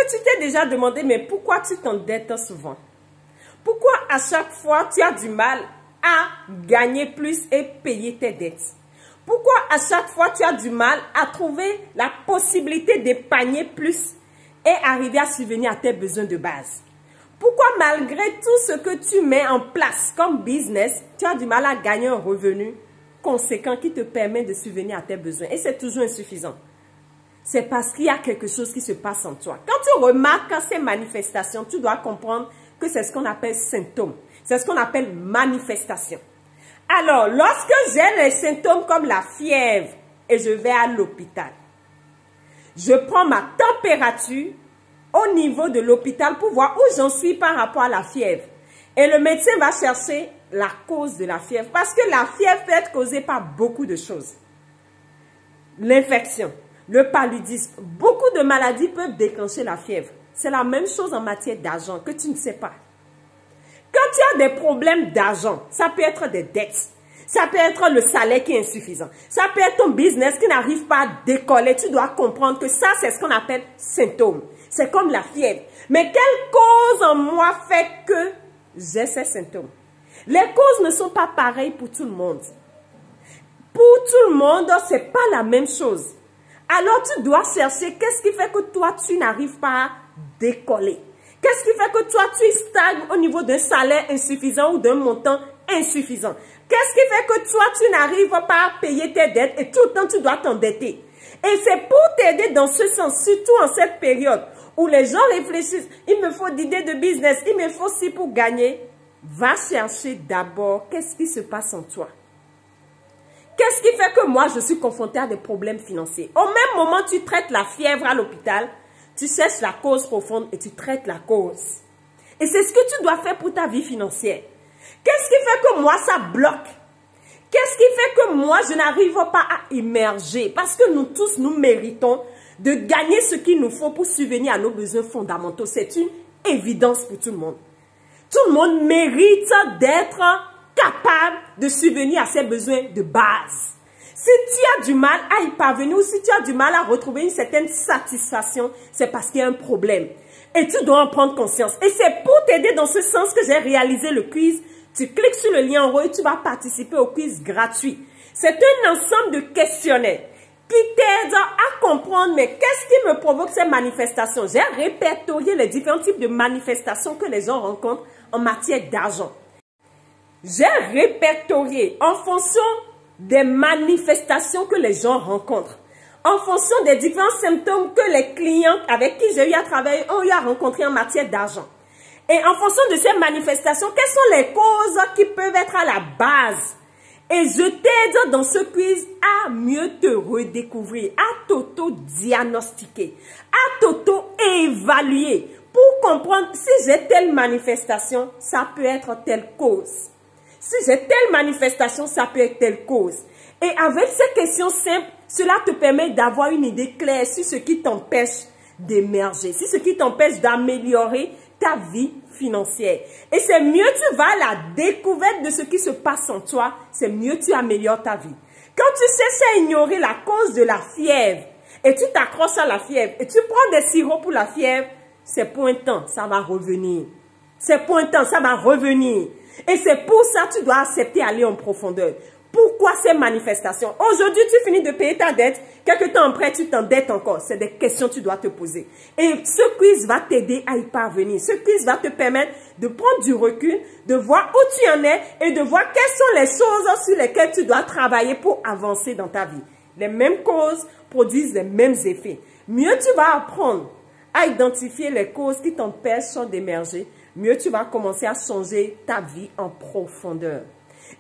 que tu t'es déjà demandé, mais pourquoi tu t'endettes souvent? Pourquoi à chaque fois tu as du mal à gagner plus et payer tes dettes? Pourquoi à chaque fois tu as du mal à trouver la possibilité d'épargner plus et arriver à subvenir à tes besoins de base? Pourquoi malgré tout ce que tu mets en place comme business, tu as du mal à gagner un revenu conséquent qui te permet de subvenir à tes besoins et c'est toujours insuffisant? C'est parce qu'il y a quelque chose qui se passe en toi. Quand tu remarques ces manifestations, tu dois comprendre que c'est ce qu'on appelle symptômes. C'est ce qu'on appelle manifestation. Alors, lorsque j'ai les symptômes comme la fièvre et je vais à l'hôpital, je prends ma température au niveau de l'hôpital pour voir où j'en suis par rapport à la fièvre. Et le médecin va chercher la cause de la fièvre parce que la fièvre peut être causée par beaucoup de choses. L'infection, le paludisme, beaucoup de maladies peuvent déclencher la fièvre. C'est la même chose en matière d'argent que tu ne sais pas. Quand tu as des problèmes d'argent, ça peut être des dettes, ça peut être le salaire qui est insuffisant, ça peut être ton business qui n'arrive pas à décoller. Tu dois comprendre que ça, c'est ce qu'on appelle symptômes. C'est comme la fièvre. Mais quelle cause en moi fait que j'ai ces symptômes? Les causes ne sont pas pareilles pour tout le monde. Pour tout le monde, ce n'est pas la même chose. Alors tu dois chercher qu'est-ce qui fait que toi, tu n'arrives pas à décoller. Qu'est-ce qui fait que toi, tu stagnes au niveau d'un salaire insuffisant ou d'un montant insuffisant? Qu'est-ce qui fait que toi, tu n'arrives pas à payer tes dettes et tout le temps, tu dois t'endetter? Et c'est pour t'aider dans ce sens, surtout en cette période où les gens réfléchissent, il me faut d'idées de business, il me faut ci pour gagner. Va chercher d'abord qu'est-ce qui se passe en toi. Qu'est-ce qui fait que moi, je suis confrontée à des problèmes financiers? Au même moment, tu traites la fièvre à l'hôpital, tu cherches la cause profonde et tu traites la cause. Et c'est ce que tu dois faire pour ta vie financière. Qu'est-ce qui fait que moi, ça bloque? Qu'est-ce qui fait que moi, je n'arrive pas à émerger? Parce que nous tous, nous méritons de gagner ce qu'il nous faut pour subvenir à nos besoins fondamentaux. C'est une évidence pour tout le monde. Tout le monde mérite d'être capable de subvenir à ses besoins de base. Si tu as du mal à y parvenir ou si tu as du mal à retrouver une certaine satisfaction, c'est parce qu'il y a un problème. Et tu dois en prendre conscience. Et c'est pour t'aider dans ce sens que j'ai réalisé le quiz. Tu cliques sur le lien en haut et tu vas participer au quiz gratuit. C'est un ensemble de questionnaires qui t'aident à comprendre mais qu'est-ce qui me provoque ces manifestations. J'ai répertorié les différents types de manifestations que les gens rencontrent en matière d'argent. J'ai répertorié en fonction des manifestations que les gens rencontrent, en fonction des différents symptômes que les clients avec qui j'ai eu à travailler ont eu à rencontrer en matière d'argent. Et en fonction de ces manifestations, quelles sont les causes qui peuvent être à la base? Et je t'aide dans ce quiz à mieux te redécouvrir, à t'auto-diagnostiquer, à t'auto-évaluer pour comprendre si j'ai telle manifestation, ça peut être telle cause. Si j'ai telle manifestation, ça peut être telle cause. Et avec ces questions simples, cela te permet d'avoir une idée claire sur ce qui t'empêche d'émerger, sur ce qui t'empêche d'améliorer ta vie financière. Et c'est mieux tu vas à la découverte de ce qui se passe en toi, c'est mieux tu améliores ta vie. Quand tu cesses à ignorer la cause de la fièvre et tu t'accroches à la fièvre et tu prends des sirops pour la fièvre, c'est pour un temps, ça va revenir. C'est pour un temps, ça va revenir. Et c'est pour ça que tu dois accepter d'aller en profondeur. Pourquoi ces manifestations? Aujourd'hui, tu finis de payer ta dette. Quelque temps après, tu t'endettes encore. C'est des questions que tu dois te poser. Et ce quiz va t'aider à y parvenir. Ce quiz va te permettre de prendre du recul, de voir où tu en es et de voir quelles sont les choses sur lesquelles tu dois travailler pour avancer dans ta vie. Les mêmes causes produisent les mêmes effets. Mieux tu vas apprendre à identifier les causes qui t'empêchent d'émerger, mieux tu vas commencer à changer ta vie en profondeur.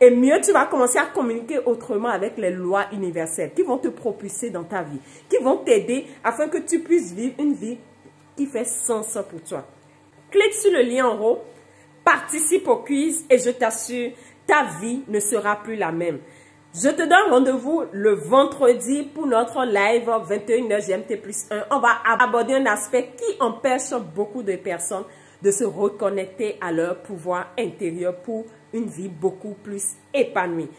Et mieux tu vas commencer à communiquer autrement avec les lois universelles qui vont te propulser dans ta vie, qui vont t'aider afin que tu puisses vivre une vie qui fait sens pour toi. Clique sur le lien en haut, participe au quiz et je t'assure, ta vie ne sera plus la même. Je te donne rendez-vous le vendredi pour notre live 21h GMT+1. On va aborder un aspect qui empêche beaucoup de personnes de se reconnecter à leur pouvoir intérieur pour une vie beaucoup plus épanouie.